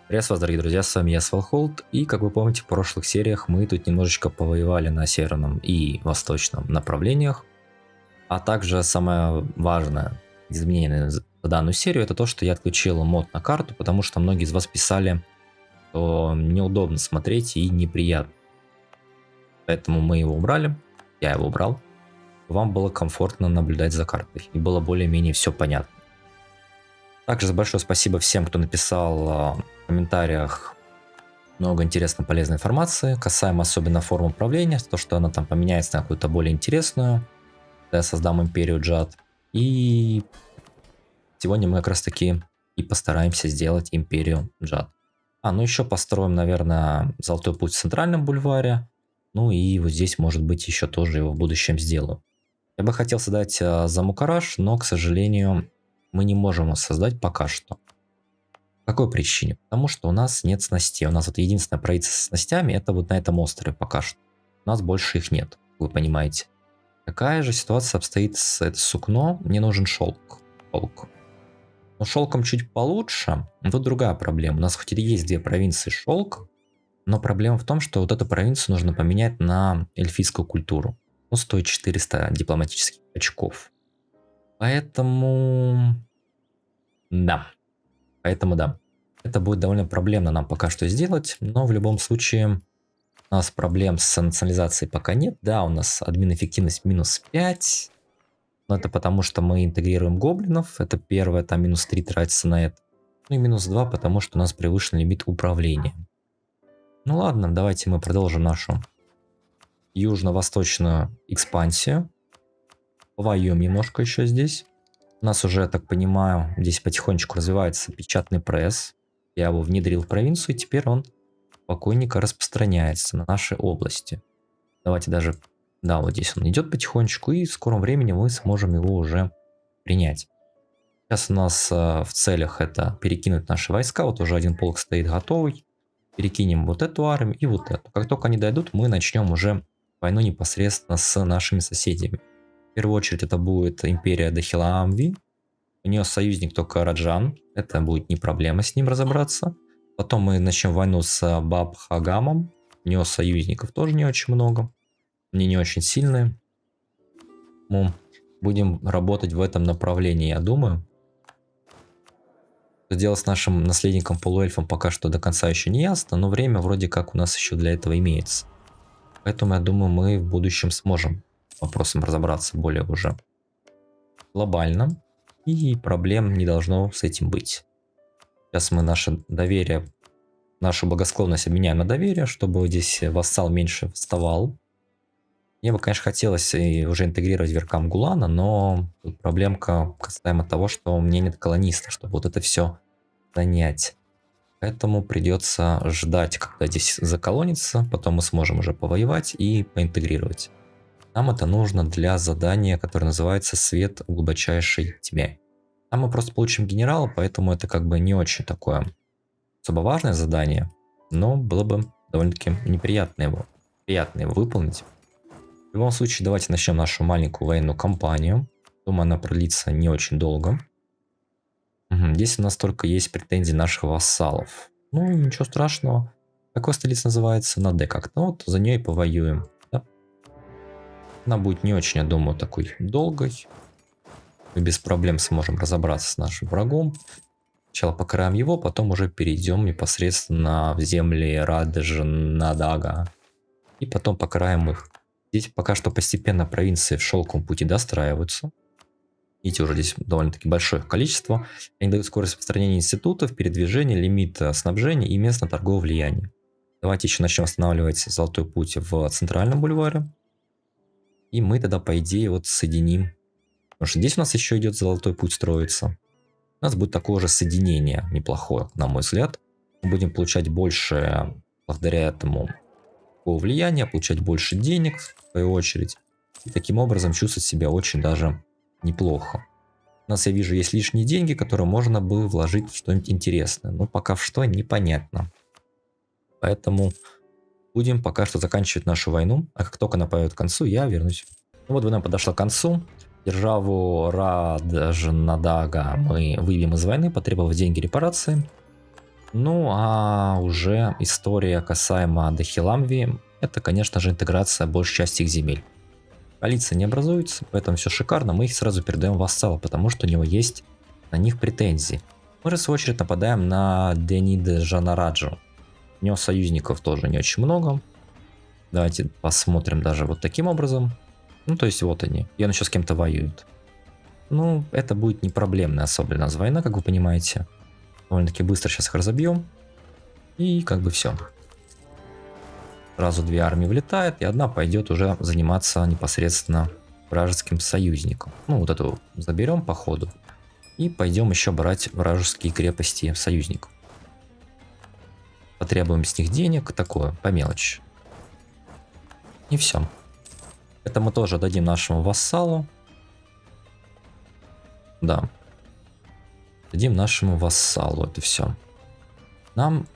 Приветствую вас, дорогие друзья, с вами я, Свалхолд, и, как вы помните, в прошлых сериях мы тут немножечко повоевали на северном и восточном направлениях, а также самое важное изменение в данную серию, это то, что я отключил мод на карту, потому что многие из вас писали, что неудобно смотреть и неприятно. Поэтому мы его убрали, я его убрал, вам было комфортно наблюдать за картой, и было более-менее все понятно. Также большое спасибо всем, кто написал в комментариях много интересной полезной информации, касаемо особенно форм управления, то, что она там поменяется на какую-то более интересную, когда я создам империю Джад. И сегодня мы как раз таки и постараемся сделать империю Джад. Ну еще построим, наверное, Золотой путь в центральном бульваре, ну и вот здесь, может быть, еще тоже его в будущем сделаю. Я бы хотел создать Замукараш, но, к сожалению, мы не можем его создать пока что. По какой причине? Потому что у нас нет снастей. У нас вот единственное правительство с снастями это вот на этом острове пока что. У нас больше их нет, вы понимаете. Какая же ситуация обстоит с это сукно? Мне нужен шелк. Но шелком чуть получше. Но тут другая проблема. У нас хоть и есть две провинции шелк, но проблема в том, что вот эту провинцию нужно поменять на эльфийскую культуру. Ну, стоит 400 дипломатических очков. Поэтому... Да. Это будет довольно проблемно нам пока что сделать, но в любом случае у нас проблем с национализацией пока нет. Да, у нас админ эффективность минус 5, но это потому, что мы интегрируем гоблинов, это первое, там минус 3 тратится на это. Ну и минус 2, потому что у нас превышен лимит управления. Ну ладно, давайте мы продолжим нашу южно-восточную экспансию. Повоюем немножко еще здесь. У нас уже, я так понимаю, здесь потихонечку развивается печатный пресс. Я его внедрил в провинцию, и теперь он спокойненько распространяется на нашей области. Давайте даже... Да, вот здесь он идет потихонечку, и в скором времени мы сможем его уже принять. Сейчас у нас в целях это перекинуть наши войска. Вот уже один полк стоит готовый. Перекинем вот эту армию и вот эту. Как только они дойдут, мы начнем уже войну непосредственно с нашими соседями. В первую очередь это будет империя Дахиламви. У нее союзник только Раджан. Это будет не проблема с ним разобраться. Потом мы начнем войну с Бабхагамом. У него союзников тоже не очень много. Они не очень сильные. Мы будем работать в этом направлении, я думаю. Что делать с нашим наследником полуэльфом пока что до конца еще не ясно, но время вроде как у нас еще для этого имеется. Поэтому я думаю, мы в будущем сможем с вопросом разобраться более уже глобально. И проблем не должно с этим быть. Сейчас мы наше доверие, нашу благосклонность обменяем на доверие, чтобы здесь вассал меньше вставал. Мне бы, конечно, хотелось и уже интегрировать Веркам Гулана, но тут проблемка касаемо того, что у меня нет колониста, чтобы вот это все занять. Поэтому придется ждать, когда здесь заколонится, потом мы сможем уже повоевать и поинтегрировать. Нам это нужно для задания, которое называется «Свет в глубочайшей тьме». Там мы просто получим генерала, поэтому это как бы не очень такое особо важное задание, но было бы довольно-таки неприятно его выполнить. В любом случае, давайте начнем нашу маленькую военную кампанию. Думаю, она продлится не очень долго. Здесь у нас только есть претензии наших вассалов. Ну, ничего страшного. Какая столица называется? На Д как-то. Вот за нее и повоюем. Да? Она будет не очень, я думаю, такой долгой. Мы без проблем сможем разобраться с нашим врагом. Сначала покроем его, потом уже перейдем непосредственно в земли Раджнадага. И потом покроем их. Здесь пока что постепенно провинции в шелковом пути достраиваются. Видите, уже здесь довольно-таки большое количество. Они дают скорость распространения институтов, передвижения, лимит снабжения и местно торгового влияния. Давайте еще начнем останавливать Золотой путь в центральном бульваре. И мы тогда, по идее, вот соединим. Потому что здесь у нас еще идет Золотой путь строиться. У нас будет такое же соединение неплохое, на мой взгляд. Мы будем получать больше, благодаря этому, влияния, получать больше денег, в свою очередь. И таким образом чувствовать себя очень даже неплохо. У нас, я вижу, есть лишние деньги, которые можно бы вложить в что-нибудь интересное. Но пока в что, непонятно. Поэтому будем пока что заканчивать нашу войну. А как только она пойдет к концу, я вернусь. Ну вот война подошла к концу. Державу Раджнадага мы выбьем из войны, потребовав деньги репарации. Ну, а уже история касаемо Дахиламви, это, конечно же, интеграция большей части их земель. Коалиция не образуется, поэтому все шикарно, мы их сразу передаем вассалу, потому что у него есть на них претензии. Мы же, в свою очередь, нападаем на Дениде Жанараджу. У него союзников тоже не очень много. Давайте посмотрим даже вот таким образом. Ну, то есть вот они. И он еще с кем-то воюет. Ну, это будет не проблемная особо для нас война, как вы понимаете. Довольно-таки быстро сейчас их разобьем. И как бы все. Сразу две армии влетает, и одна пойдет уже заниматься непосредственно вражеским союзником. Ну, вот эту заберем по ходу. И пойдем еще брать вражеские крепости союзников. Потребуем с них денег, такое, по мелочи. И все. Это мы тоже дадим нашему вассалу. Да. Дадим нашему вассалу это все. Нам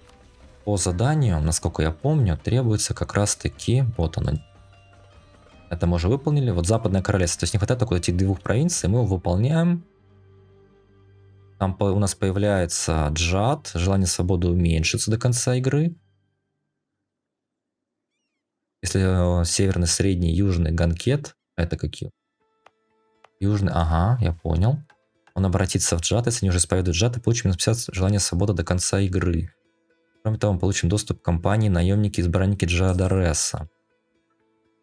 по заданию, насколько я помню, требуется как раз таки, вот оно. Это мы уже выполнили, вот Западное Королевство. То есть не хватает только этих двух провинций, мы его выполняем. Там у нас появляется джад, желание свободы уменьшится до конца игры. Если северный, средний, южный ганкет, это какие? Южный, ага, я понял. Он обратится в джад, если они уже исповедуют джад, и получим минус 50 желание свободы до конца игры. Кроме того, мы получим доступ к компании наемники избранники Джадареса.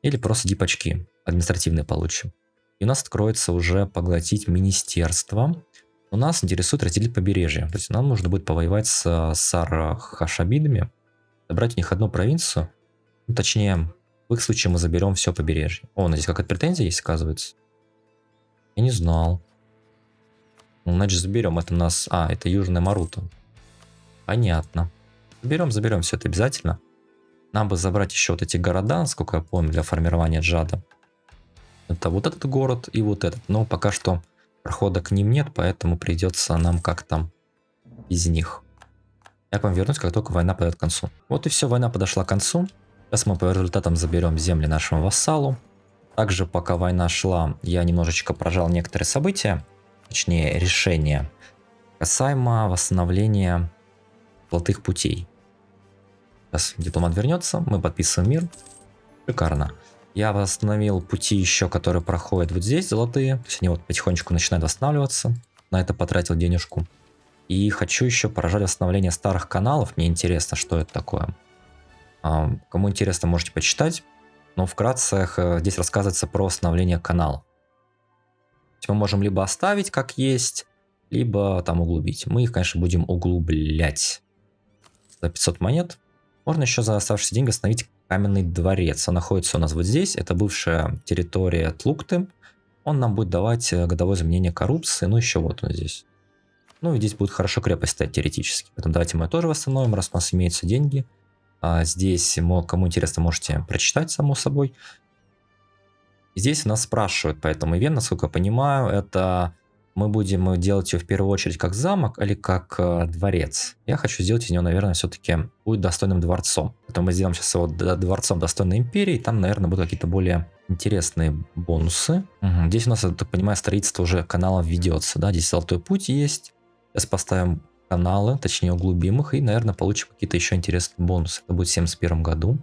Или просто дипачки административные получим. И у нас откроется уже поглотить министерство. У нас интересует разделить побережье. То есть нам нужно будет повоевать с Сархашабидами, забрать у них одну провинцию. Ну, точнее, в их случае мы заберем все побережье. О, у нас здесь какая-то претензия есть, оказывается. Я не знал. Ну, значит, заберем. Это у нас... А, это Южная Марута. Понятно. Заберем все это обязательно. Нам бы забрать еще вот эти города, сколько я помню, для формирования джада. Это вот этот город и вот этот. Но пока что прохода к ним нет, поэтому придется нам как-то из них. Я к вам вернусь, как только война подойдет к концу. Вот и все, война подошла к концу. Сейчас мы по результатам заберем земли нашему вассалу. Также, пока война шла, я немножечко прожал некоторые события, точнее решения, касаемо восстановления золотых путей. Сейчас дипломат вернется, мы подписываем мир. Шикарно. Я восстановил пути еще, которые проходят вот здесь, золотые. То есть они вот потихонечку начинают восстанавливаться. На это потратил денежку. И хочу еще поражать восстановление старых каналов. Мне интересно, что это такое. Кому интересно, можете почитать. Но вкратце здесь рассказывается про восстановление канала. Мы можем либо оставить как есть, либо там углубить. Мы их, конечно, будем углублять. За 500 монет. Можно еще за оставшиеся деньги восстановить каменный дворец. Он находится у нас вот здесь. Это бывшая территория Тлукты. Он нам будет давать годовое изменение коррупции. Ну, еще вот он здесь. Ну, и здесь будет хорошо крепость стоять теоретически. Поэтому давайте мы ее тоже восстановим, раз у нас имеются деньги. Здесь, кому интересно, можете прочитать, само собой. Здесь нас спрашивают по этому ивенту, насколько я понимаю, это мы будем делать ее в первую очередь как замок или как дворец. Я хочу сделать из нее, наверное, все-таки будет достойным дворцом. Поэтому мы сделаем сейчас его дворцом достойной империи. Там, наверное, будут какие-то более интересные бонусы. Угу. Здесь у нас, я так понимаю, строительство уже канала ведется. Да? Здесь золотой путь есть. Сейчас поставим каналы, точнее углубим их, и, наверное, получим какие-то еще интересные бонусы. Это будет в 1971 году.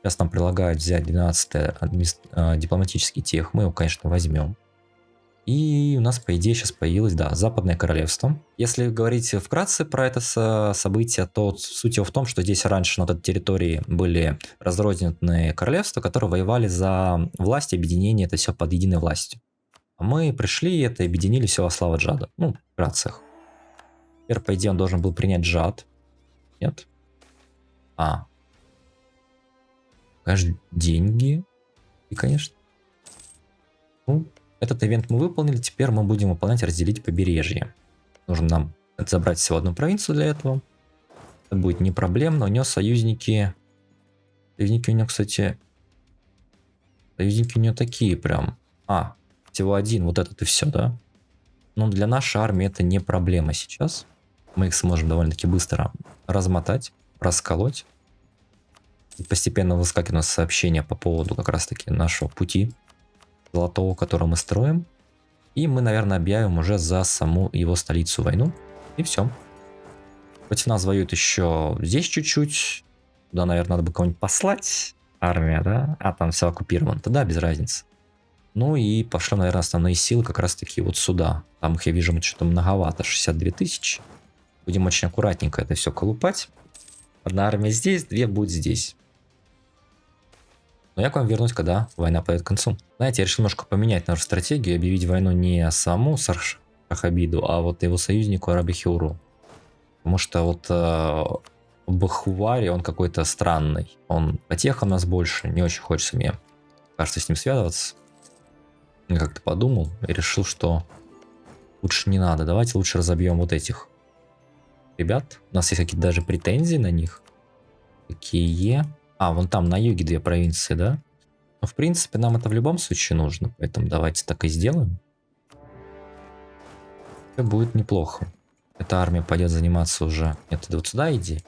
Сейчас нам предлагают взять 12-й дипломатический тех. Мы его, конечно, возьмем. И у нас, по идее, сейчас появилось, да, Западное Королевство. Если говорить вкратце про это событие, то суть его в том, что здесь раньше на этой территории были разрозненные королевства, которые воевали за власть, объединение, это все под единой властью. А мы пришли и это объединили все во славу джада. Ну, вкратце. Теперь, по идее, он должен был принять джад. Нет? Конечно, деньги. И, конечно. Ну, этот ивент мы выполнили. Теперь мы будем выполнять разделить побережье. Нужно нам забрать всего одну провинцию для этого. Это будет не проблемно. У него союзники... Союзники у него, кстати... Союзники у него такие прям... всего один. Вот этот и все, да? Но для нашей армии это не проблема сейчас. Мы их сможем довольно-таки быстро размотать, расколоть. И постепенно выскакивает у нас сообщение по поводу как раз-таки нашего пути золотого, который мы строим. И мы, наверное, объявим уже за саму его столицу войну. И все. Против нас воюют еще здесь чуть-чуть. Туда, наверное, надо бы кого-нибудь послать. Армия, да? А там все оккупировано. Тогда без разницы. Ну и пошлем, наверное, основные силы как раз-таки вот сюда. Там их, я вижу, что-то многовато. 62 тысячи. Будем очень аккуратненько это все колупать. Одна армия здесь, две будет здесь. Но я к вам вернусь, когда война подойдет к концу. Знаете, я решил немножко поменять нашу стратегию, объявить войну не самому Сархабиду, а вот его союзнику Арабихиуру. Потому что вот Бахувари, он какой-то странный. Он потеха у нас больше, не очень хочется мне, кажется, с ним связываться. Я как-то подумал и решил, что лучше не надо. Давайте лучше разобьем вот этих ребят. У нас есть какие-то даже претензии на них. Какие? А, вон там на юге две провинции, да? Но в принципе нам это в любом случае нужно. Поэтому давайте так и сделаем. Это будет неплохо. Эта армия пойдет заниматься уже... Нет, ты вот сюда иди.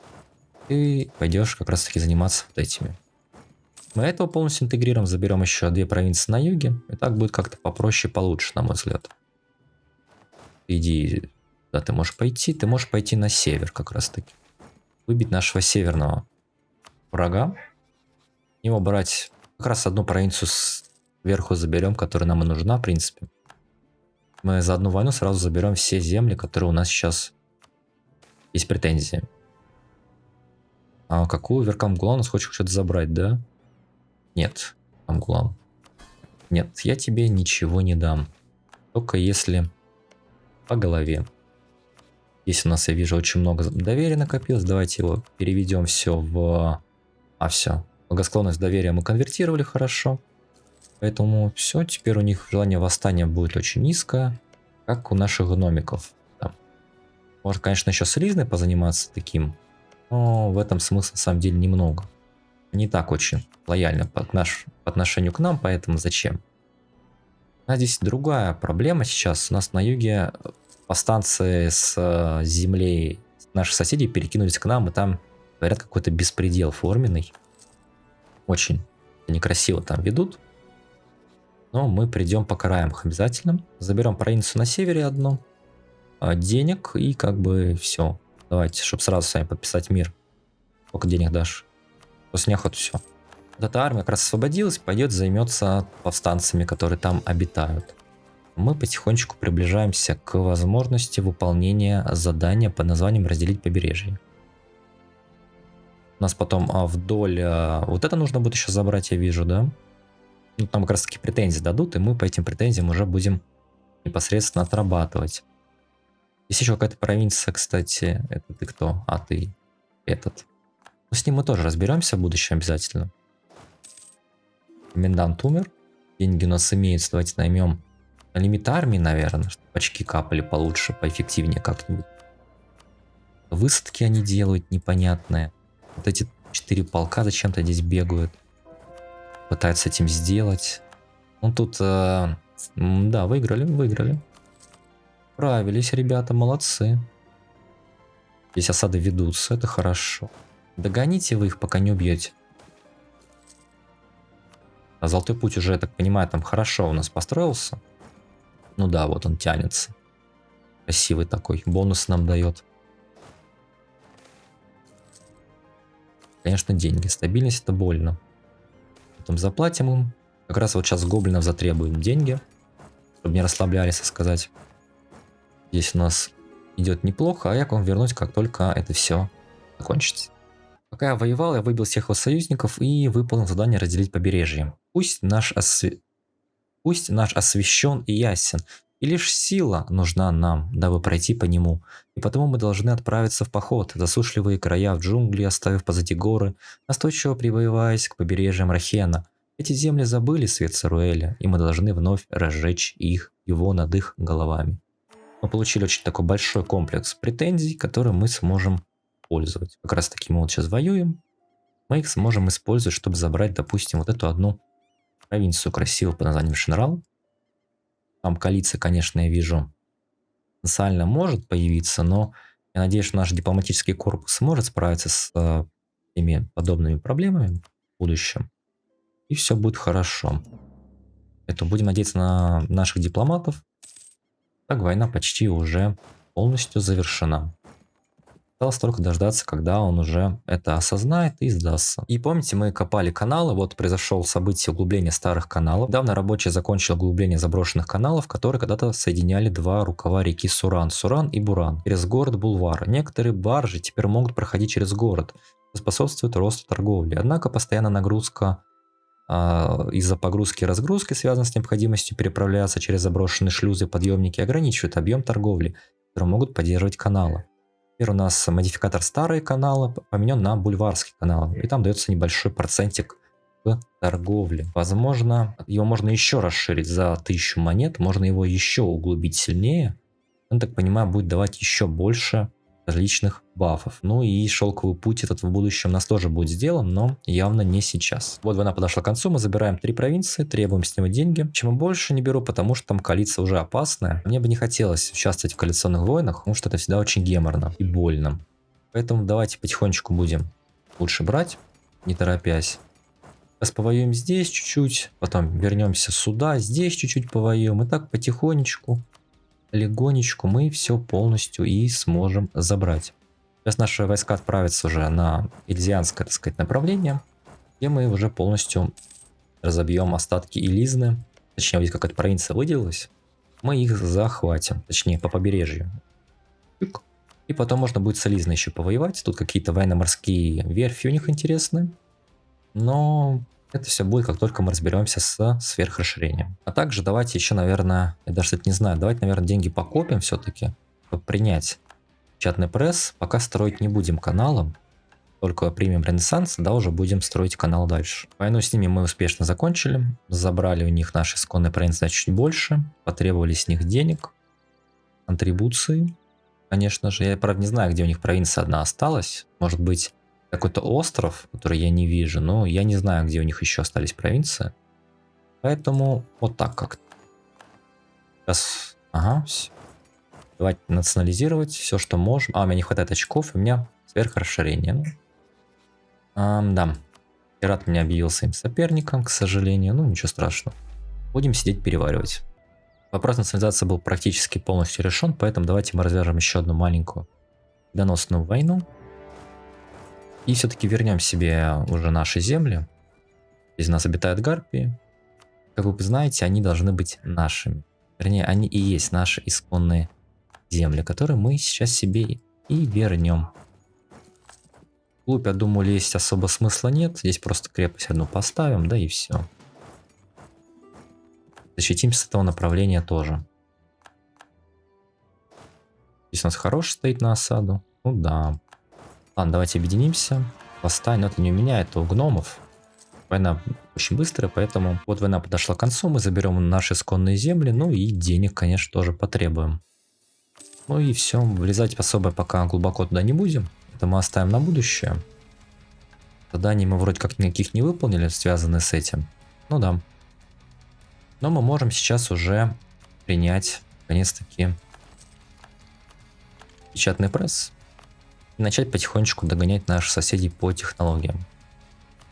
Ты пойдешь как раз таки заниматься вот этими. Мы этого полностью интегрируем, заберем еще две провинции на юге. И так будет как-то попроще, получше, на мой взгляд. Иди, да, ты можешь пойти на север как раз таки. Выбить нашего северного врага. Его брать как раз одну провинцию сверху заберем, которая нам и нужна, в принципе. Мы за одну войну сразу заберем все земли, которые у нас сейчас есть претензии. А какую Веркамгулан у нас хочет что-то забрать, да? Нет, Амгулан. Нет, я тебе ничего не дам. Только если по голове. Здесь у нас, я вижу, очень много доверия накопилось. Давайте его переведем все в... А, все. Благосклонность доверия мы конвертировали хорошо. Поэтому все, теперь у них желание восстания будет очень низкое, как у наших гномиков. Да. Может, конечно, еще с Ризной позаниматься таким, но в этом смысла на самом деле немного. Не так очень лояльно по отношению к нам, поэтому зачем? А здесь другая проблема сейчас. У нас на юге повстанцы с землей наших соседей перекинулись к нам, и там, говорят, какой-то беспредел форменный. Очень некрасиво там ведут. Но мы придем, покараем их обязательно. Заберем провинцию на севере одну. Денег и как бы все. Давайте, чтобы сразу с вами подписать мир. Сколько денег дашь? После неохоты все. Вот эта армия как раз освободилась, пойдет займется повстанцами, которые там обитают. Мы потихонечку приближаемся к возможности выполнения задания под названием «Разделить побережье». У нас потом вдоль... Вот это нужно будет еще забрать, я вижу, да? Ну, там как раз таки претензии дадут, и мы по этим претензиям уже будем непосредственно отрабатывать. Есть еще какая-то провинция, кстати. Это ты кто? А, ты этот. Ну, с ним мы тоже разберемся в будущем обязательно. Комендант умер. Деньги у нас имеются. Давайте наймем на лимит армии, наверное, чтобы очки капали получше, поэффективнее как-нибудь. Высадки они делают непонятные. Вот эти 4 полка зачем-то здесь бегают. Пытаются этим сделать. Ну тут, да, выиграли. Справились, ребята, молодцы. Здесь осады ведутся, это хорошо. Догоните вы их, пока не убьете. А Золотой путь уже, я так понимаю, там хорошо у нас построился. Ну да, вот он тянется. Красивый такой, бонус нам дает. Конечно, деньги. Стабильность это больно. Потом заплатим им. Как раз вот сейчас гоблинов затребуем деньги. Чтобы не расслаблялись, сказать. Здесь у нас идет неплохо, а я к вам вернусь, как только это все закончится. Пока я воевал, я выбил всех его союзников и выполнил задание разделить побережье. Пусть наш освящен и ясен, и лишь сила нужна нам, дабы пройти по нему. И потому мы должны отправиться в поход, засушливые края в джунгли, оставив позади горы, настойчиво привоеваясь к побережьям Рахена. Эти земли забыли свет Саруэля, и мы должны вновь разжечь его над их головами. Мы получили очень такой большой комплекс претензий, которые мы сможем использовать. Как раз таки мы вот сейчас воюем. Мы их сможем использовать, чтобы забрать, допустим, вот эту одну провинцию красивую под названием Шинрал. Там коалиция, конечно, я вижу, потенциально может появиться, но я надеюсь, что наш дипломатический корпус сможет справиться с теми подобными проблемами в будущем. И все будет хорошо. Это будем надеяться на наших дипломатов. Так, война почти уже полностью завершена. Осталось только дождаться, когда он уже это осознает и сдастся. И помните, мы копали каналы, вот произошло событие углубления старых каналов. Недавно рабочий закончил углубление заброшенных каналов, которые когда-то соединяли два рукава реки Суран и Буран, через город Булвар. Некоторые баржи теперь могут проходить через город, что способствует росту торговли. Однако постоянная нагрузка из-за погрузки и разгрузки, связанной с необходимостью переправляться через заброшенные шлюзы и подъемники, ограничивает объем торговли, который могут поддерживать каналы. Теперь у нас модификатор старые каналы поменен на бульварский канал, и там дается небольшой процентик к торговле. Возможно, его можно еще расширить за 1000 монет, можно его еще углубить сильнее. Он, так понимаю, будет давать еще больше различных бафов. Ну и шелковый путь этот в будущем у нас тоже будет сделан, но явно не сейчас. Вот война подошла к концу, мы забираем 3 провинции, требуем с него деньги. Чем больше не беру, потому что там коалиция уже опасная. Мне бы не хотелось участвовать в коалиционных войнах, потому что это всегда очень геморно и больно. Поэтому давайте потихонечку будем лучше брать, не торопясь. Сейчас повоюем здесь чуть-чуть, потом вернемся сюда, здесь чуть-чуть повоюем. И так потихонечку, легонечку мы все полностью и сможем забрать. Сейчас наши войска отправятся уже на Эльзианское, так сказать, направление, где мы уже полностью разобьем остатки Элизны. Точнее, здесь какая-то провинция выделилась. Мы их захватим, точнее, по побережью. И потом можно будет с Элизной еще повоевать. Тут какие-то военно-морские верфи у них интересные. Но это все будет, как только мы разберемся с сверхрасширением. А также давайте еще, наверное, я даже это не знаю, давайте, наверное, деньги покопим все-таки, чтобы принять печатный пресс. Пока строить не будем каналом, только примем Ренессанс, да, уже будем строить канал дальше. Войну с ними мы успешно закончили, забрали у них наши исконные провинции чуть больше, потребовали с них денег, контрибуции. Конечно же, я, правда, не знаю, где у них провинция одна осталась, может быть, какой-то остров, который я не вижу, но я не знаю, где у них еще остались провинции. Поэтому вот так как-то. Сейчас, ага, все. Давайте национализировать все, что можем. А, у меня не хватает очков, у меня сверхрасширение. Да, пират меня объявил своим соперником, к сожалению, ну ничего страшного. Будем сидеть переваривать. Вопрос национализации был практически полностью решен, поэтому давайте мы развяжем еще одну маленькую доносную войну. И все-таки вернем себе уже наши земли. Здесь у нас обитают гарпии. Как вы знаете, они должны быть нашими. Вернее, они и есть наши исконные земли, которые мы сейчас себе и вернем. Вглубь, я думаю, лезть особо смысла нет. Здесь просто крепость одну поставим, да и все. Защитимся с этого направления тоже. Здесь у нас хороший стоит на осаду. Ну да. Ладно, давайте объединимся. Восстань, но это не у меня, это у гномов. Война очень быстрая, поэтому вот война подошла к концу. Мы заберем наши исконные земли, ну и денег, конечно, тоже потребуем. Ну и все, влезать особо пока глубоко туда не будем. Это мы оставим на будущее. Заданий мы вроде как никаких не выполнили, связанные с этим. Ну да. Но мы можем сейчас уже принять, наконец-таки, печатный пресс. И начать потихонечку догонять наших соседей по технологиям.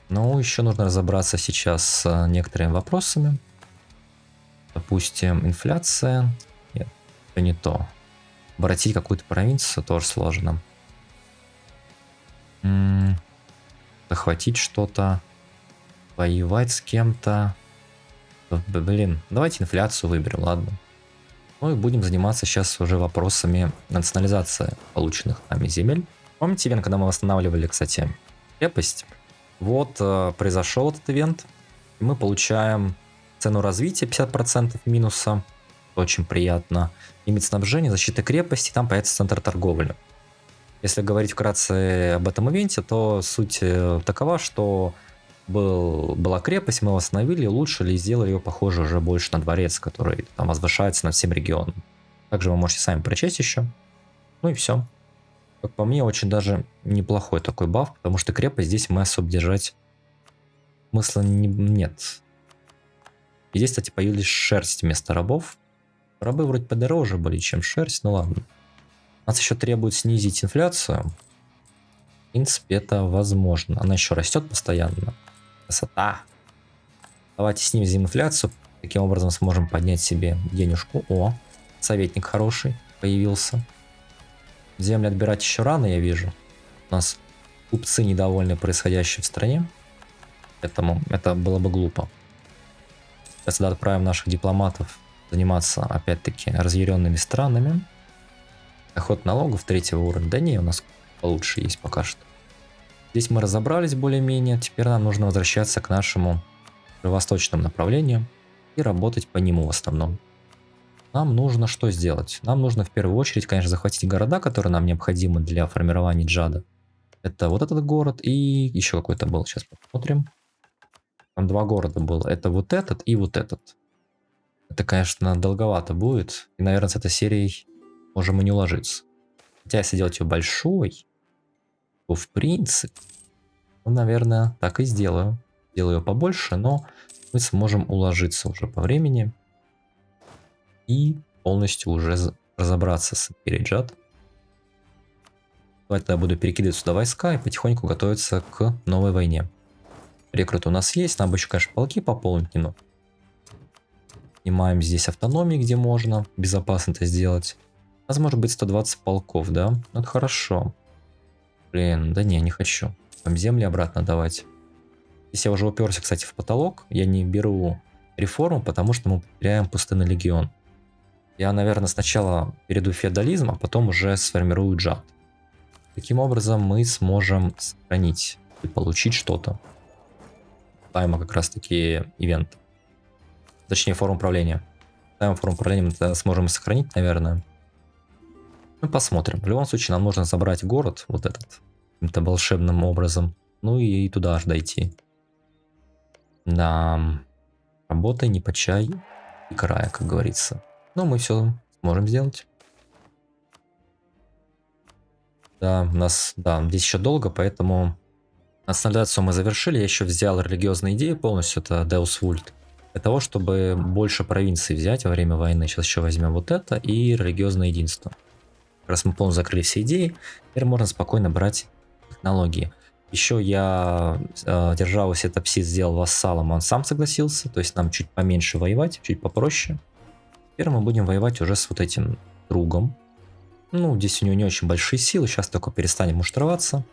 Но еще нужно разобраться сейчас с некоторыми вопросами. Допустим, инфляция. Нет, это не то. Обратить какую-то провинцию тоже сложно. Захватить что-то. Воевать с кем-то. Блин, давайте инфляцию выберем, ладно. Ну и будем заниматься сейчас уже вопросами национализации полученных нами земель. Помните ивент, когда мы восстанавливали, кстати, крепость? Вот произошел этот ивент. И мы получаем цену развития 50% минуса. Очень приятно. Лимит снабжения, защита крепости, там появится центр торговли. Если говорить вкратце об этом ивенте, то суть такова, что была крепость, мы восстановили, улучшили и сделали ее похоже уже больше на дворец, который там возвышается над всем регионом. Также вы можете сами прочесть еще. Ну и все. Как по мне, очень даже неплохой такой баф, потому что крепость здесь мы особо держать смысла нет. И здесь, кстати, появилась шерсть вместо рабов. Рабы вроде подороже были, чем шерсть, ну ладно. Нас еще требует снизить инфляцию. В принципе, это возможно. Она еще растет постоянно. Красота. Давайте снизим инфляцию. Таким образом сможем поднять себе денежку. О, советник хороший появился. Земли отбирать еще рано, я вижу. У нас купцы недовольны происходящим в стране. Поэтому это было бы глупо. Сейчас отправим наших дипломатов заниматься, опять-таки, разъяренными странами. Доход налогов 3-го уровня. Да не, у нас получше есть пока что. Здесь мы разобрались более-менее. Теперь нам нужно возвращаться к нашему восточному направлению и работать по нему в основном. Нам нужно что сделать? Нам нужно в первую очередь, конечно, захватить города, которые нам необходимы для формирования джада. Это вот этот город и еще какой-то был. Сейчас посмотрим. Там 2 города было. Это вот этот и вот этот. Это, конечно, долговато будет. И, наверное, с этой серией можем и не уложиться. Хотя, если делать ее большой, то в принципе, ну, наверное, так и сделаю. Делаю ее побольше, но мы сможем уложиться уже по времени. И полностью уже разобраться с империей Джад. Давайте я буду перекидывать сюда войска и потихоньку готовиться к новой войне. Рекруты у нас есть, нам бы еще, конечно, полки пополнить немного. Снимаем здесь автономии, где можно безопасно это сделать. У нас может быть 120 полков, да? Ну, это хорошо. Блин, да не хочу. Там земли обратно давать. Здесь я уже уперся, кстати, в потолок. Я не беру реформу, потому что мы потеряем пустынный легион. Я, наверное, сначала перейду в феодализм, а потом уже сформирую джад. Таким образом мы сможем сохранить и получить что-то. Ставим как раз таки ивент. Точнее, форум управления. Ставим форум управления, мы сможем сохранить, наверное. Ну, посмотрим. В любом случае, нам нужно забрать город, вот этот, каким-то волшебным образом. Ну и туда аж дойти. Да, работай не по чай и края, как говорится. Но мы все сможем сделать. Да, у нас, да, здесь еще долго, поэтому национализацию мы завершили. Я еще взял религиозные идеи полностью, это Deus Vult. Для того, чтобы больше провинций взять во время войны. Сейчас еще возьмем вот это и религиозное единство. Раз мы полностью закрыли все идеи, теперь можно спокойно брать технологии. Еще я державу Сетапсис сделал вассалом, он сам согласился, то есть нам чуть поменьше воевать, чуть попроще. Теперь мы будем воевать уже с вот этим другом. Ну, здесь у него не очень большие силы, сейчас только перестанем муштроваться.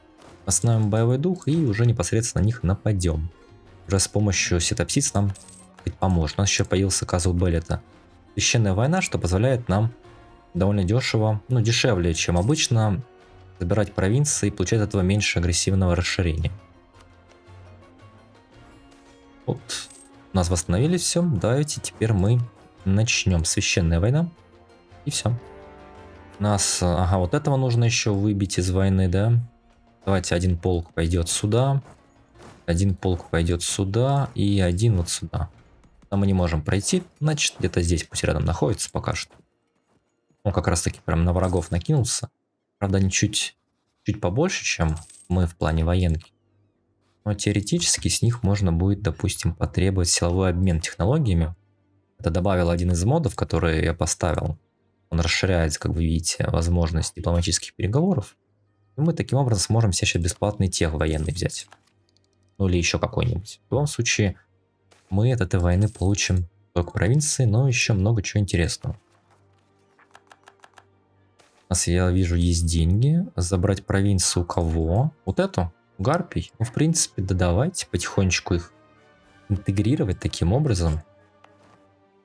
Восстановим боевой дух и уже непосредственно на них нападем. Уже с помощью Сетапсис нам поможет. У нас еще появился Казл Бель, это священная война, что позволяет нам довольно дешево, ну дешевле, чем обычно, забирать провинции и получать от этого меньше агрессивного расширения. Вот, у нас восстановились все, давайте теперь мы начнем. Священная война и все. У нас, ага, вот этого нужно еще выбить из войны, да. Давайте один полк пойдет сюда, один полк пойдет сюда и один вот сюда. Но мы не можем пройти, значит где-то здесь пусть рядом находится пока что. Он как раз таки прям на врагов накинулся. Правда, они чуть побольше, чем мы в плане военки. Но теоретически с них можно будет, допустим, потребовать силовой обмен технологиями. Это добавил один из модов, который я поставил. Он расширяет, как вы видите, возможность дипломатических переговоров. И мы таким образом сможем себе сейчас бесплатный тех военный взять. Ну или еще какой-нибудь. В любом случае, мы от этой войны получим только провинции, но еще много чего интересного. У нас, я вижу, есть деньги. Забрать провинцию у кого? Вот эту? Гарпий? Ну, в принципе, да давайте потихонечку их интегрировать таким образом.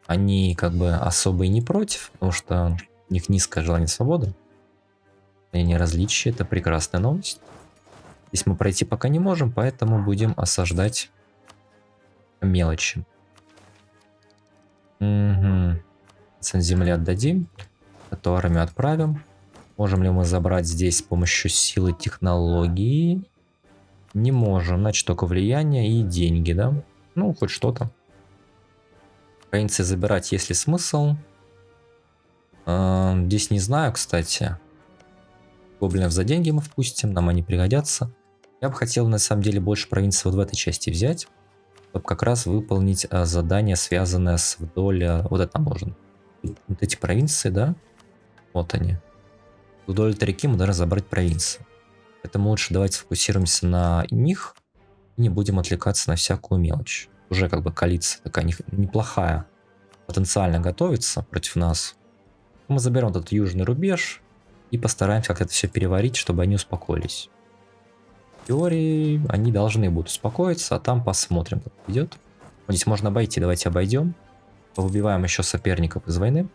Они как бы особо и не против, потому что у них низкое желание свободы. И различия, это прекрасная новость. Здесь мы пройти пока не можем, поэтому будем осаждать мелочи. Угу. Цен земли отдадим. Эту армию отправим. Можем ли мы забрать здесь с помощью силы технологии? Не можем, значит только влияние и деньги, да? Ну, хоть что-то. Провинции забирать есть ли смысл? Здесь не знаю, кстати. Гоблинов за деньги мы впустим, нам они пригодятся. Я бы хотел на самом деле больше провинций вот в этой части взять, чтобы как раз выполнить задание, связанное с вдоль... Вот это можно. Вот эти провинции, да? Вот они. Вдоль этой реки мы должны забрать провинции. Поэтому лучше давайте сфокусируемся на них и не будем отвлекаться на всякую мелочь. Уже как бы коалиция такая неплохая, потенциально готовится против нас. Мы заберем этот южный рубеж, И постараемся как-то это все переварить, чтобы они успокоились. В теории они должны будут успокоиться, а там посмотрим, как идет. Вот здесь можно обойти, давайте обойдем. Выбиваем еще соперников из войны,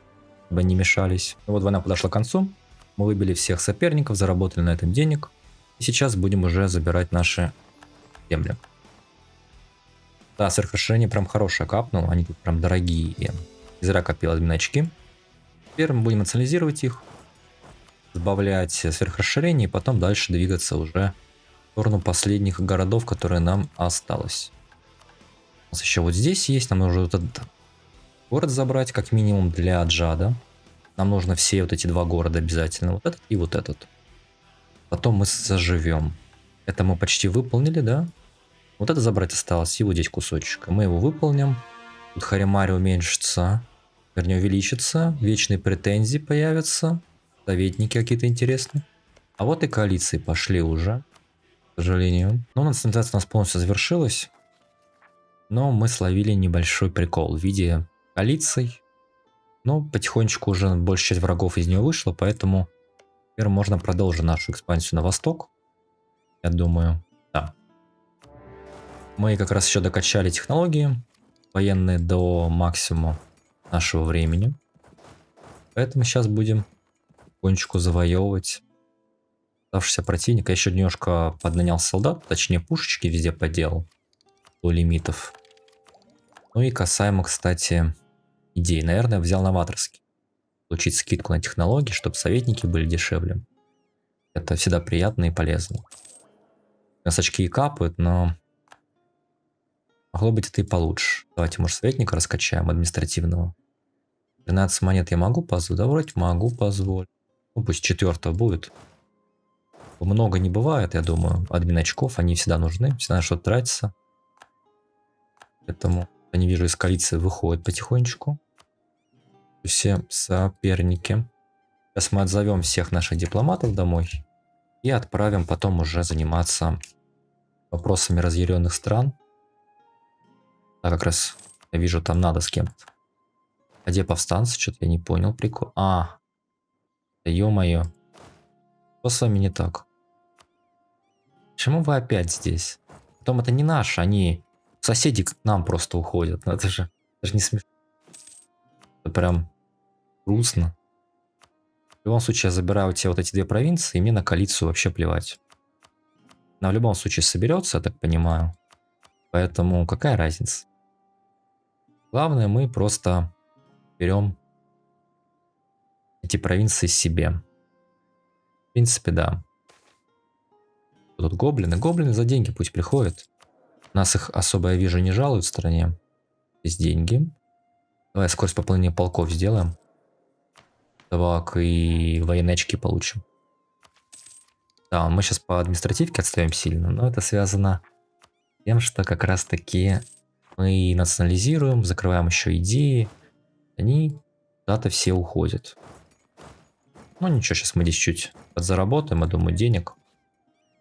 чтобы они не мешались. Ну вот война подошла к концу. Мы выбили всех соперников, заработали на этом денег. И сейчас будем уже забирать наши земли. Да, сверхрасширение прям хорошее капнул, они тут прям дорогие. Не зря копил админ очки. Теперь мы будем национализировать их, сбавлять сверхрасширение и потом дальше двигаться уже в сторону последних городов, которые нам осталось. У нас еще вот здесь есть, нам нужно вот этот город забрать, как минимум для Джада. Нам нужно все вот эти два города обязательно, вот этот и вот этот. Потом мы заживем. Это мы почти выполнили, да? Вот это забрать осталось, и вот здесь кусочек. Мы его выполним. Тут Харимари уменьшится, вернее увеличится. Вечные претензии появятся. Советники какие-то интересные. А вот и коалиции пошли уже, к сожалению. Ну, национализация у нас полностью завершилась. Но мы словили небольшой прикол в виде коалиций. Но потихонечку уже большая часть врагов из нее вышла, поэтому теперь можно продолжить нашу экспансию на восток. Я думаю, да. Мы как раз еще докачали технологии военные до максимума нашего времени. Поэтому сейчас будем потихонечку завоевывать оставшихся противника. Я еще немножко поднанял солдат, точнее пушечки везде поделал до лимитов. Ну и касаемо, кстати, идей. Наверное, взял новаторский. Получить скидку на технологии, чтобы советники были дешевле. Это всегда приятно и полезно. У нас очки и капают, но могло быть это и получше. Давайте, может, советника раскачаем административного. 13 монет я могу позволить? Да, вроде могу позволить. Ну, пусть 4 будет. Много не бывает, я думаю. Админ очков, они всегда нужны. Всегда на что-то тратится. Поэтому я не вижу, из коалиции выходит потихонечку. Все соперники. Сейчас мы отзовем всех наших дипломатов домой. И отправим потом уже заниматься вопросами разъяренных стран. А как раз я вижу, там надо с кем-то. А где повстанцы? Что-то я не понял. Прикол. А, да ё-моё. Что с вами не так? Почему вы опять здесь? Потом это не наши, они... Соседи к нам просто уходят. Ну, это же не смешно. Это прям грустно. В любом случае, я забираю у тебя вот эти две провинции, и мне на коалицию вообще плевать. Она в любом случае соберется, я так понимаю. Поэтому какая разница? Главное, мы просто берем эти провинции себе. В принципе, да. Тут гоблины. Гоблины за деньги пусть приходят. Нас их особо, я вижу, не жалуют в стране. Есть деньги. Давай скорость пополнения полков сделаем. Так, и военные очки получим. Да, мы сейчас по административке отстаем сильно, но это связано с тем, что как раз таки мы национализируем, закрываем еще идеи. Они куда-то все уходят. Ну ничего, сейчас мы здесь чуть подзаработаем, я думаю, денег.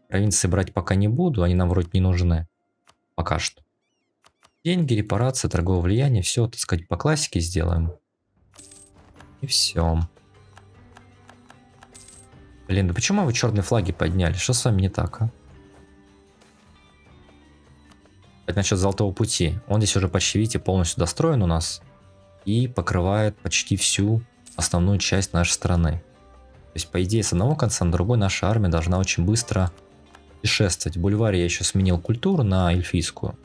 Провинции брать пока не буду, они нам вроде не нужны. Пока что. Деньги, репарации, торговое влияние, все, так сказать, по классике сделаем. И все. Блин, да почему вы черные флаги подняли? Что с вами не так, а? Это насчет Золотого пути. Он здесь уже почти, видите, полностью достроен у нас. И покрывает почти всю основную часть нашей страны. То есть, по идее, с одного конца на другой наша армия должна очень быстро путешествовать. В бульваре я еще сменил культуру на эльфийскую.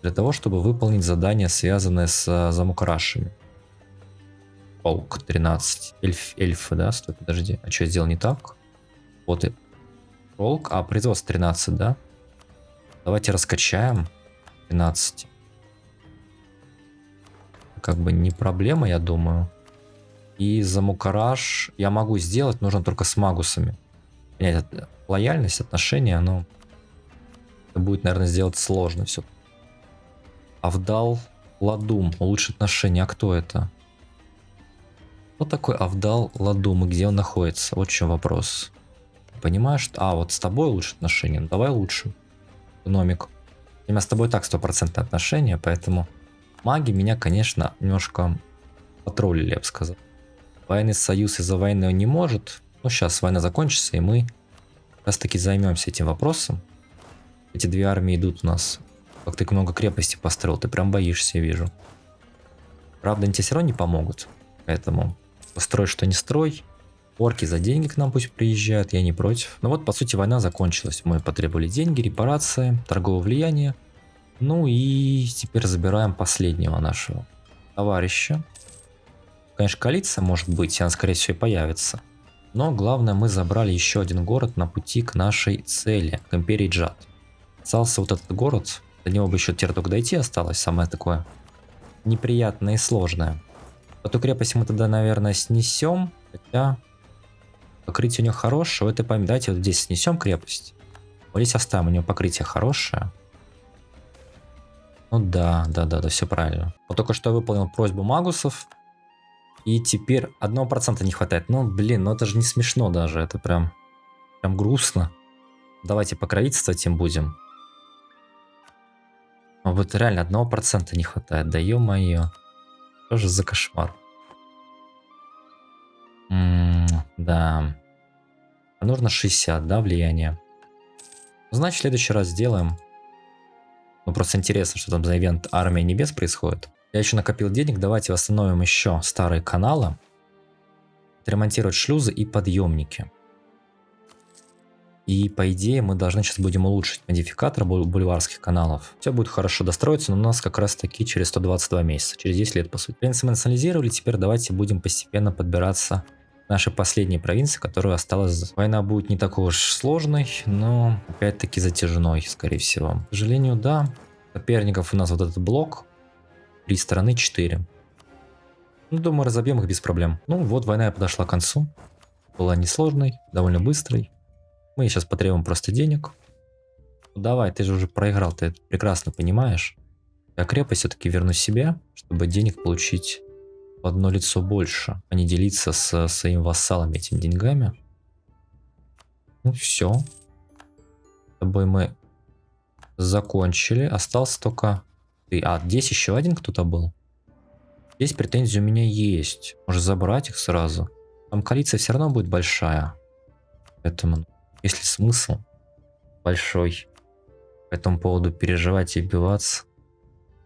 Для того, чтобы выполнить задания, связанные с замукарашами. Полк 13. Эльфы, да? Стой, подожди. А что я сделал не так? Вот и полк. А, производство 13, да? Давайте раскачаем 13. Как бы не проблема, я думаю. И замукараш я могу сделать, нужно только с магусами. Понять, лояльность, отношения, но это будет, наверное, сделать сложно все. Авдал Ладум, улучшить отношения. А кто это? Кто такой Авдал Ладум и где он находится? Вот в чем вопрос. Понимаешь, что... А, вот с тобой лучше отношения. Ну, давай лучше. Экономику. У меня с тобой так 100% отношения, поэтому маги меня, конечно, немножко потроллили, я бы сказал. Военный союз из-за войны он не может Ну, сейчас война закончится, и мы как раз таки займемся этим вопросом. Эти две армии идут у нас. Как ты много крепостей построил, ты прям боишься, я вижу. Правда, они тебе все равно не помогут. Поэтому построй, что не строй. Орки за деньги к нам пусть приезжают, я не против. Ну вот, по сути, война закончилась. Мы потребовали деньги, репарации, торговое влияние. Ну и теперь забираем последнего нашего товарища. Конечно, коалиция может быть, она скорее всего и появится. Но главное, мы забрали еще один город на пути к нашей цели, к империи Джад. Остался вот этот город, до него бы еще теперь только дойти осталось, самое такое неприятное и сложное. Эту крепость мы тогда, наверное, снесем, хотя покрытие у нее хорошее. Вот и пойми, давайте вот здесь снесем крепость. Вот здесь оставим, у нее покрытие хорошее. Ну да, все правильно. Вот только что я выполнил просьбу магусов. И теперь 1% не хватает. Ну, блин, ну это же не смешно даже. Это прям грустно. Давайте покровительствовать им будем. А вот реально 1% не хватает. Да ё-моё. Что же за кошмар? Да. А нужно 60, да, влияние? Значит, в следующий раз сделаем. Ну, просто интересно, что там за ивент Армия Небес происходит. Я еще накопил денег, давайте восстановим еще старые каналы. Ремонтировать шлюзы и подъемники. И по идее мы должны сейчас будем улучшить модификатор бульварских каналов. Все будет хорошо достроиться, но у нас как раз таки через 122 месяца, через 10 лет по сути. Принцип мы национализировали, теперь давайте будем постепенно подбираться к нашей последней провинции, которая осталась. Война будет не такой уж сложной, но опять-таки затяжной, скорее всего. К сожалению, да. Соперников у нас вот этот блок. 3 стороны, 4. Ну, думаю, разобьем их без проблем. Ну, вот война подошла к концу. Была несложной, довольно быстрой. Мы сейчас потребуем просто денег. Ну, давай, ты же уже проиграл, ты это прекрасно понимаешь. Я крепость все-таки верну себе, чтобы денег получить в одно лицо больше, а не делиться со своими вассалами этими деньгами. Ну, все. С тобой мы закончили. Остался только... А, здесь еще один кто-то был. Здесь претензии у меня есть. Может забрать их сразу. Там коалиция все равно будет большая. Поэтому, если смысл большой по этому поводу переживать и убиваться.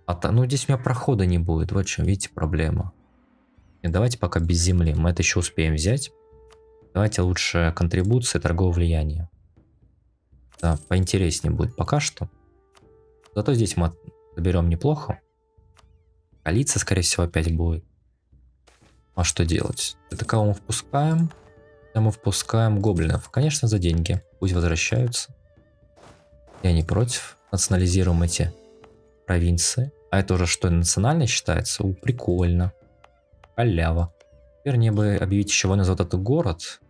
Ну, здесь у меня прохода не будет. Вот в чем, видите, проблема. И давайте пока без земли. Мы это еще успеем взять. Давайте лучше контрибуции, торговое влияние. Да, поинтереснее будет пока что. Зато здесь мы заберем неплохо. Коалиция, скорее всего, опять будет. А что делать? Это кого мы впускаем? Мы впускаем гоблинов. Конечно, за деньги. Пусть возвращаются. Я не против. Национализируем эти провинции. А это уже что, национально считается? Прикольно. Халява. Теперь мне бы объявить еще войну за вот этот город.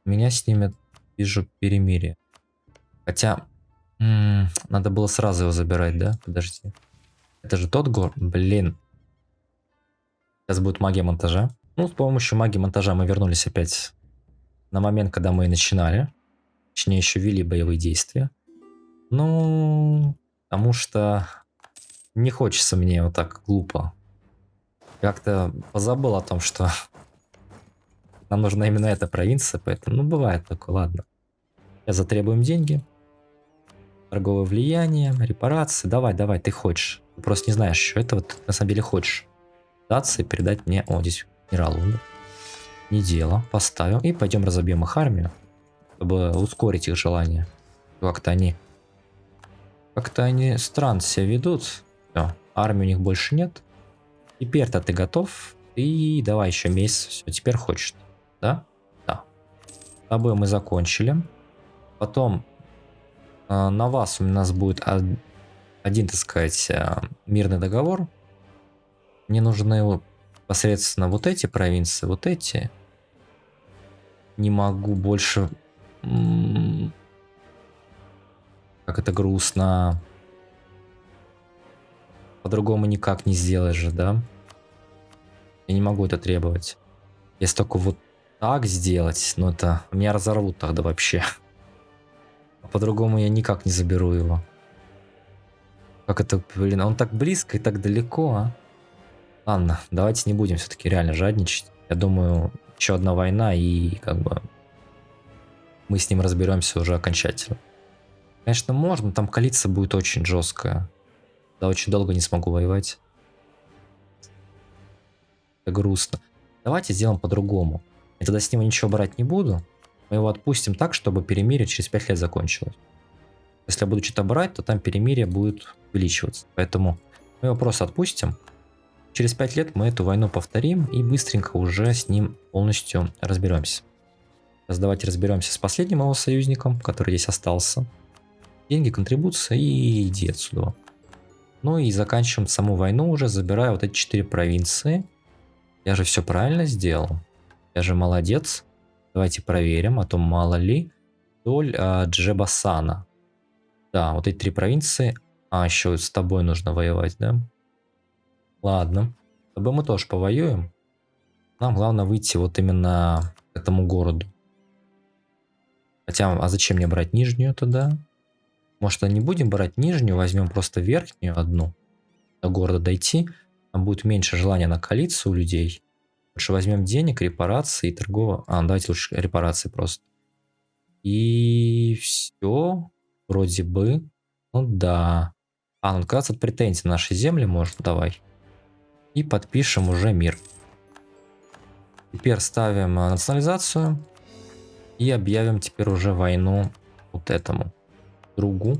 У меня с ними, вижу, перемирие. Хотя... надо было сразу его забирать, да? Подожди. Это же тот город? Блин. Сейчас будет магия монтажа. Ну, с помощью магии монтажа мы вернулись опять на момент, когда мы начинали. Точнее, еще вели боевые действия. Ну, потому что не хочется мне вот так глупо. Как-то позабыл о том, что нам нужна именно эта провинция, поэтому, ну, бывает такое, ладно. Сейчас затребуем деньги. Торговое влияние, репарации. Давай, ты хочешь. Ты просто не знаешь еще этого, ты на самом деле хочешь. Даться и передать мне... О, здесь генерал умер. Не дело. Поставим. И пойдем разобьем их армию. Чтобы ускорить их желание. Как-то они странно себя ведут. Все, армии у них больше нет. Теперь-то ты готов. И давай еще месяц. Все, теперь хочешь. Да? Да. С тобой мы закончили. Потом на вас у нас будет один, так сказать, мирный договор. Мне нужны непосредственно вот эти провинции, вот эти. Не могу больше... Как это грустно. По-другому никак не сделаешь же, да? Я не могу это требовать. Если только вот так сделать, ну это... Меня разорвут тогда вообще. А по-другому я никак не заберу его. Как это, блин, он так близко и так далеко, а? Ладно, давайте не будем все-таки реально жадничать. Я думаю, еще одна война, и как бы мы с ним разберемся уже окончательно. Конечно, можно, там коалиция будет очень жесткая. Да, очень долго не смогу воевать. Это грустно. Давайте сделаем по-другому. Я тогда с него ничего брать не буду. Мы его отпустим так, чтобы перемирие через 5 лет закончилось. Если я буду что-то брать, то там перемирие будет увеличиваться. Поэтому мы его просто отпустим. Через 5 лет мы эту войну повторим и быстренько уже с ним полностью разберемся. Сейчас давайте разберемся с последним его союзником, который здесь остался. Деньги, контрибуция и иди отсюда. Ну и заканчиваем саму войну уже, забирая вот эти 4 провинции. Я же все правильно сделал. Я же молодец. Давайте проверим, а то мало ли. Вдоль Джебасана. Да, вот эти 3 провинции. А, еще с тобой нужно воевать, да? Ладно. С тобой мы тоже повоюем. Нам главное выйти вот именно к этому городу. Хотя, а зачем мне брать нижнюю тогда? Может, не будем брать нижнюю, возьмем просто верхнюю одну. До города дойти. Там будет меньше желания на коалицию у людей. Лучше возьмем денег, репарации и торгово... А, давайте лучше репарации просто. И все. Вроде бы. Ну да. А, ну отказаться от претензий на наши земли можно. Давай. И подпишем уже мир. Теперь ставим национализацию. И объявим теперь уже войну вот этому другу.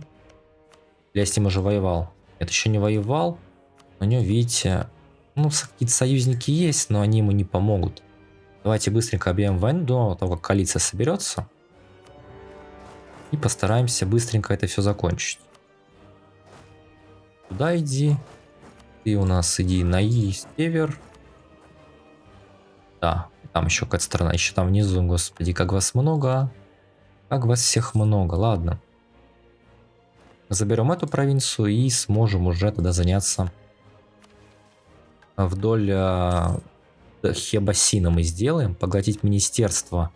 Я с ним уже воевал. Это еще не воевал. У него, видите, ну, какие-то союзники есть, но они ему не помогут. Давайте быстренько объявим войну до того, как коалиция соберется. И постараемся быстренько это все закончить. Туда иди. Ты у нас иди на север. Да, там еще какая-то страна. Еще там внизу, господи, как вас много. Как вас всех много, ладно. Заберем эту провинцию и сможем уже тогда заняться вдоль Хебасина мы сделаем. Поглотить министерство.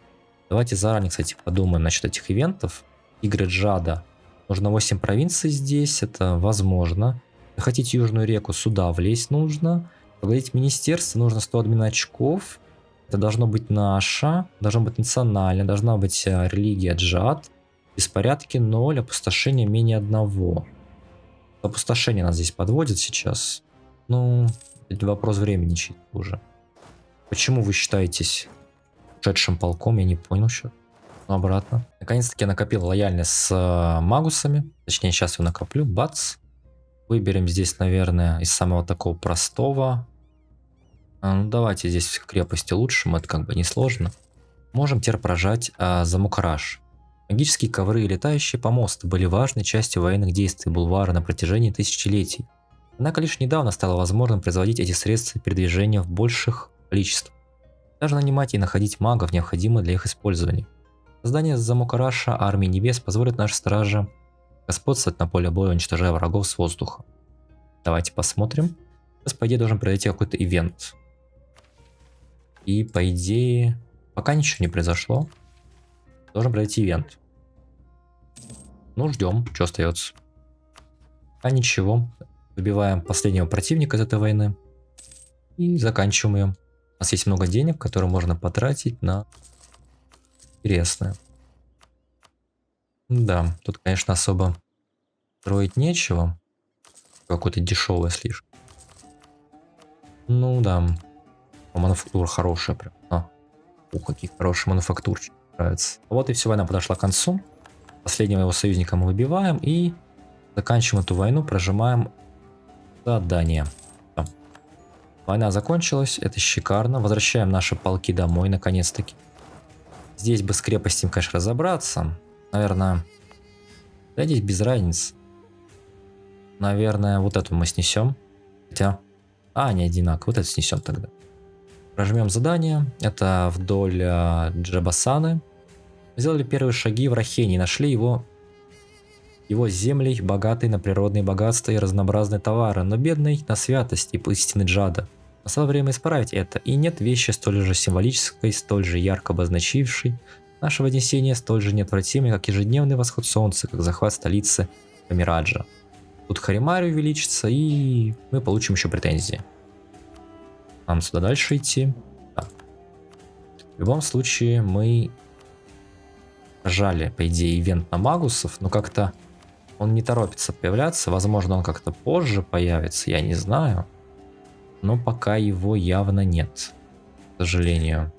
Давайте заранее, кстати, подумаем насчет этих ивентов. Игры Джада. Нужно 8 провинций здесь, это возможно. Захватить Южную реку, сюда влезть нужно. Поглотить министерство, нужно 100 админ очков. Это должно быть наше, должно быть национальное, должна быть религия Джад. Беспорядки 0, опустошение менее 1. Опустошение нас здесь подводит сейчас. Ну, это вопрос времени чисто уже. Почему вы считаетесь ушедшим полком, я не понял сейчас. Ну, обратно. Наконец-таки я накопил лояльность с магусами. Точнее, сейчас я накоплю. Бац. Выберем здесь, наверное, из самого такого простого. Ну, давайте здесь в крепости лучшим, это как бы несложно. Можем теперь прожать Замукраш. Магические ковры и летающие помосты были важной частью военных действий Булвара на протяжении тысячелетий. Однако лишь недавно стало возможным производить эти средства передвижения в больших количествах. Даже нанимать и находить магов, необходимо для их использования. Создание Замукараша армии небес позволит нашей страже господствовать на поле боя, уничтожая врагов с воздуха. Давайте посмотрим. Сейчас, по идее, должен произойти какой-то ивент. И, по идее, пока ничего не произошло, должен произойти ивент. Ну, ждем, что остается. А ничего. Выбиваем последнего противника из этой войны. И заканчиваем ее. У нас есть много денег, которые можно потратить на интересное. Да, тут, конечно, особо строить нечего. Какой-то дешевый слишком. Ну да. Мануфактура хорошая прям. Какие хорошие мануфактурчики. Нравится. Вот и все, война подошла к концу. Последнего его союзника мы выбиваем и заканчиваем эту войну, прожимаем задание. Война закончилась, это шикарно. Возвращаем наши полки домой, наконец-таки. Здесь бы с крепостями, конечно, разобраться. Наверное, да здесь без разницы. Наверное, вот эту мы снесем. Хотя, они одинаковые. Вот это снесем тогда. Прожмем задание. Это вдоль Джебасаны. Сделали первые шаги в Рахене. Нашли его земли, богатый на природные богатства и разнообразные товары, но бедный на святость и истины Джада. Настало время исправить это, и нет вещи столь же символической, столь же ярко обозначившей наше вознесение, столь же неотвратимой, как ежедневный восход солнца, как захват столицы Камираджа. Тут Харимари увеличится, и мы получим еще претензии. Нам сюда дальше идти. Так. В любом случае мы жали, по идее, ивент на магусов, но как-то он не торопится появляться. Возможно, он как-то позже появится, я не знаю. Но пока его явно нет, к сожалению.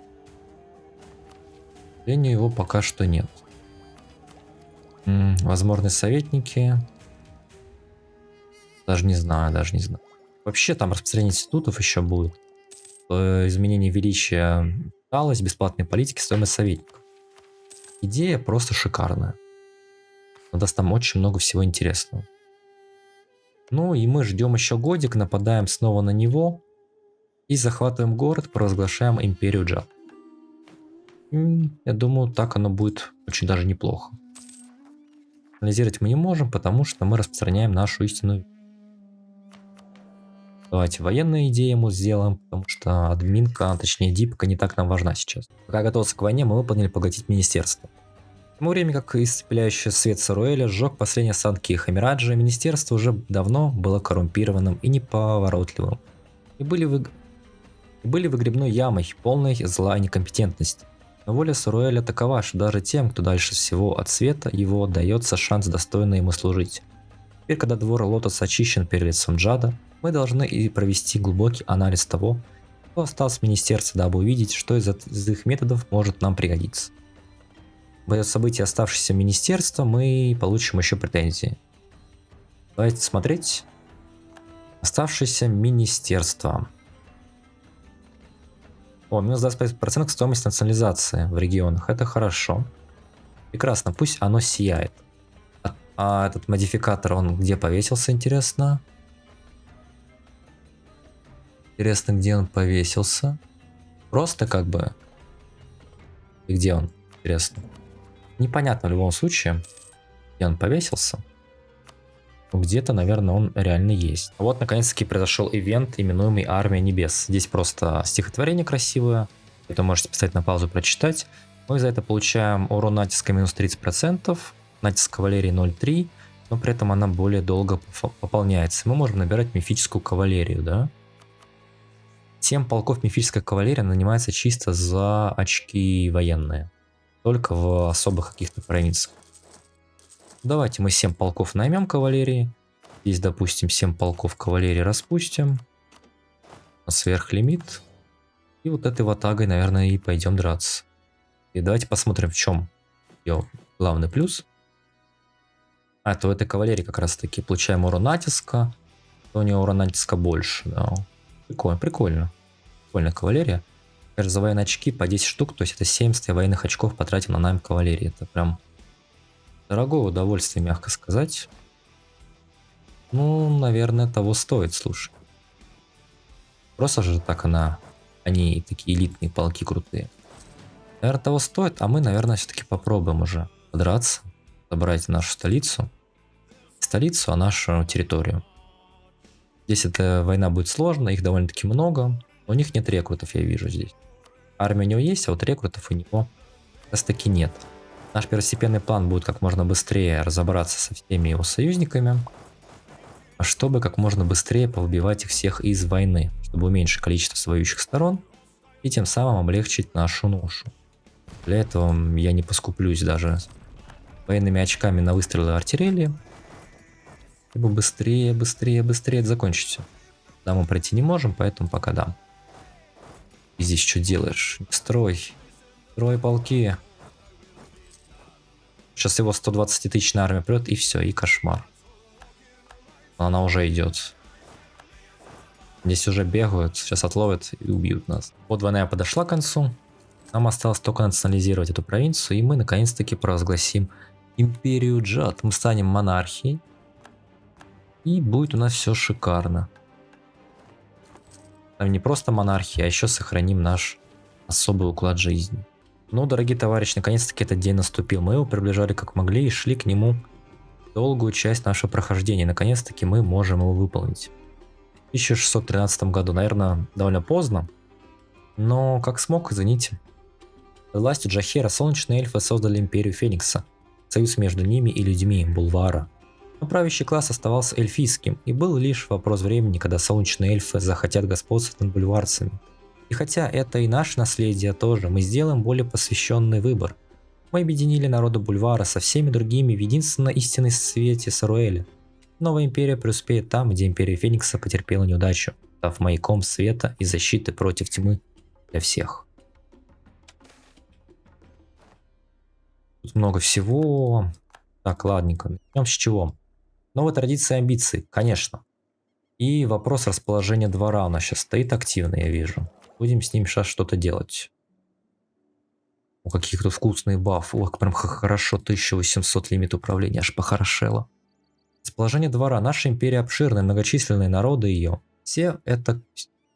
К сожалению, его пока что нет. Возможно, советники. Даже не знаю, даже не знаю. Вообще там распространение институтов еще будет. Изменение величия, сталость, бесплатной политики, стоимость советников. Идея просто шикарная. Он даст нам очень много всего интересного. Ну и мы ждем еще годик, нападаем снова на него. И захватываем город, провозглашаем империю Джад. Я думаю, так оно будет очень даже неплохо. Анализировать мы не можем, потому что мы распространяем нашу истинную. Давайте военные идеи ему сделаем, потому что админка, точнее дипка, не так нам важна сейчас. Пока готовился к войне, мы выполнили поглотить министерство. В то время как испепеляющий свет Саруэля сжег последние останки Хамираджа, министерство уже давно было коррумпированным и неповоротливым. И были выгребной ямой, полной зла и некомпетентности. Но воля Саруэля такова, что даже тем, кто дальше всего от света, его дается шанс достойно ему служить. Теперь, когда двор Лотос очищен перед лицом Джада, мы должны и провести глубокий анализ того, кто остался в министерстве, дабы увидеть, что из их методов может нам пригодиться. В событии оставшегося министерства мы получим еще претензии. Давайте смотреть. Оставшееся министерство. О, минус 25% к стоимости национализации в регионах. Это хорошо. Прекрасно, пусть оно сияет. А этот модификатор, он где повесился, интересно? Интересно, где он повесился? Просто как бы... И где он? Интересно. Непонятно в любом случае, где он повесился. Но где-то, наверное, он реально есть. Вот, наконец-таки, произошел ивент, именуемый Армия Небес. Здесь просто стихотворение красивое. Это можете поставить на паузу, прочитать. Мы за это получаем урон натиска минус 30%, натиск кавалерии 0,3, но при этом она более долго пополняется. Мы можем набирать мифическую кавалерию, да? 7 полков мифической кавалерии нанимается чисто за очки военные. Только в особых каких-то провинциях. Давайте мы 7 полков наймем кавалерии. Здесь, допустим, 7 полков кавалерии распустим. Сверхлимит. И вот этой ватагой, наверное, и пойдем драться. И давайте посмотрим, в чем ее главный плюс. А, то в этой кавалерии как раз таки получаем урон натиска. То у нее урон натиска больше, да. Прикольно, прикольно. Прикольная кавалерия. Кажется, за военные очки по 10 штук, то есть это 70 военных очков потратим на найм кавалерии. Это прям дорогое удовольствие, мягко сказать. Ну, наверное, того стоит, слушай. Просто же так они такие элитные полки крутые. Наверное, того стоит, а мы, наверное, все-таки попробуем уже подраться, забрать нашу столицу. Столицу, а нашу территорию. Здесь эта война будет сложна, их довольно-таки много. Но у них нет рекрутов, я вижу здесь. Армия у него есть, а вот рекрутов у него как раз таки нет. Наш первостепенный план будет как можно быстрее разобраться со всеми его союзниками, чтобы как можно быстрее повыбивать их всех из войны, чтобы уменьшить количество воюющих сторон и тем самым облегчить нашу ношу. Для этого я не поскуплюсь даже военными очками на выстрелы артиллерии, чтобы быстрее это закончить все. Да, мы пройти не можем, поэтому пока дам. И здесь что делаешь? Строй полки. Сейчас его 120-тысячная армия прет, и все, и кошмар. Она уже идет. Здесь уже бегают, сейчас отловят и убьют нас. Вот война подошла к концу. Нам осталось только национализировать эту провинцию, и мы наконец-таки провозгласим империю Джад. Мы станем монархией. И будет у нас все шикарно. Там не просто монархия, а еще сохраним наш особый уклад жизни. Ну, дорогие товарищи, наконец-таки этот день наступил. Мы его приближали как могли и шли к нему долгую часть нашего прохождения. Наконец-таки мы можем его выполнить. В 1613 году, наверное, довольно поздно. Но как смог, извините. Под властью Джахера солнечные эльфы создали империю Феникса. Союз между ними и людьми Булвара. Но правящий класс оставался эльфийским, и был лишь вопрос времени, когда солнечные эльфы захотят господствовать над бульварцами. И хотя это и наше наследие тоже, мы сделаем более посвященный выбор. Мы объединили народы Бульвара со всеми другими в единственно истинной свете Саруэля. Новая империя преуспеет там, где империя Феникса потерпела неудачу, став маяком света и защиты против тьмы для всех. Тут много всего. Так, ладненько. Начнем с чего? Новая традиция амбиций, конечно. И вопрос расположения двора у нас сейчас стоит активно, я вижу. Будем с ним сейчас что-то делать. О, какие тут вкусные бафы. Ох, прям хорошо. 1800 лимит управления, аж похорошело. Расположение двора. Наша империя обширная, многочисленные народы ее. Все это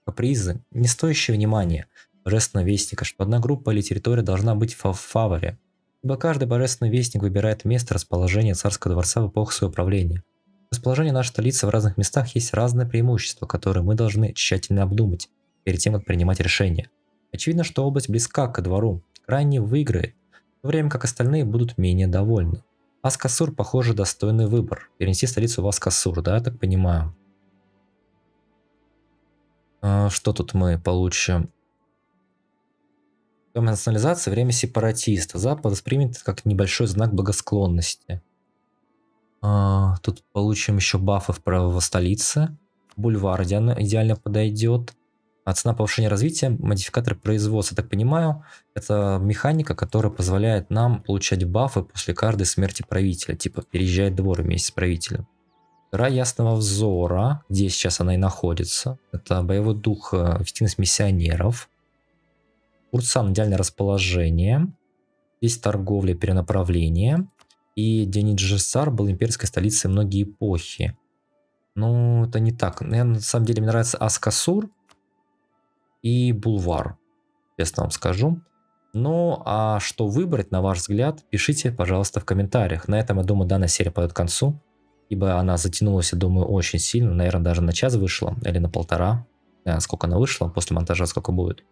капризы, не стоящие внимания божественного вестника, что одна группа или территория должна быть в фаворе. Ибо каждый божественный вестник выбирает место расположения царского дворца в эпоху своего правления. Расположение нашей столицы в разных местах есть разные преимущества, которые мы должны тщательно обдумать перед тем, как принимать решения. Очевидно, что область близка к двору, крайне выиграет, в то время как остальные будут менее довольны. Аскасур, похоже, достойный выбор. Перенести столицу в Аскасур, да, я так понимаю. Что тут мы получим? Национализация, время сепаратиста. Запад воспримет это как небольшой знак благосклонности. Тут получим еще бафы в столице. Бульвар идеально подойдет. А цена повышения развития, модификатор производства, так понимаю, это механика, которая позволяет нам получать бафы после каждой смерти правителя. Типа переезжает двор вместе с правителем. Гора ясного взора, где сейчас она и находится. Это боевой дух, эффективность миссионеров. Урсан, идеальное расположение. Здесь торговля, перенаправление. И Денеджисар был имперской столицей многие эпохи. Ну, это не так. На самом деле мне нравится Аскасур и Бульвар, честно вам скажу. Ну, а что выбрать, на ваш взгляд, пишите, пожалуйста, в комментариях. На этом, я думаю, данная серия подойдет к концу, ибо она затянулась, я думаю, очень сильно. Наверное, даже на час вышла, или на полтора. Не знаю, сколько она вышла, после монтажа сколько будет.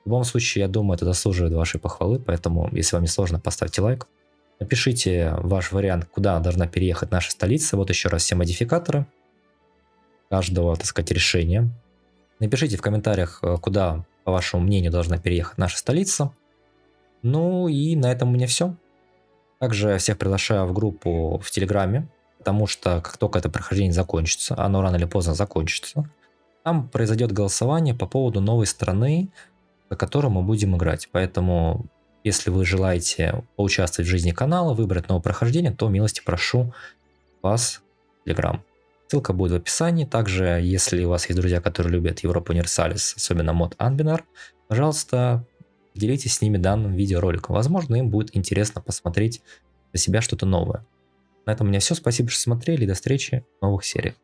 В любом случае, я думаю, это заслуживает вашей похвалы, поэтому, если вам не сложно, поставьте лайк. Напишите ваш вариант, куда должна переехать наша столица. Вот еще раз все модификаторы каждого, так сказать, решения. Напишите в комментариях, куда, по вашему мнению, должна переехать наша столица. Ну и на этом у меня все. Также всех приглашаю в группу в Телеграме, потому что как только это прохождение закончится, оно рано или поздно закончится, там произойдет голосование по поводу новой страны, за которую мы будем играть. Поэтому, если вы желаете поучаствовать в жизни канала, выбрать новое прохождение, то милости прошу вас в Telegram. Ссылка будет в описании. Также, если у вас есть друзья, которые любят Европу Универсалис, особенно мод Анбинар, пожалуйста, делитесь с ними данным видеороликом. Возможно, им будет интересно посмотреть для себя что-то новое. На этом у меня все. Спасибо, что смотрели. До встречи в новых сериях.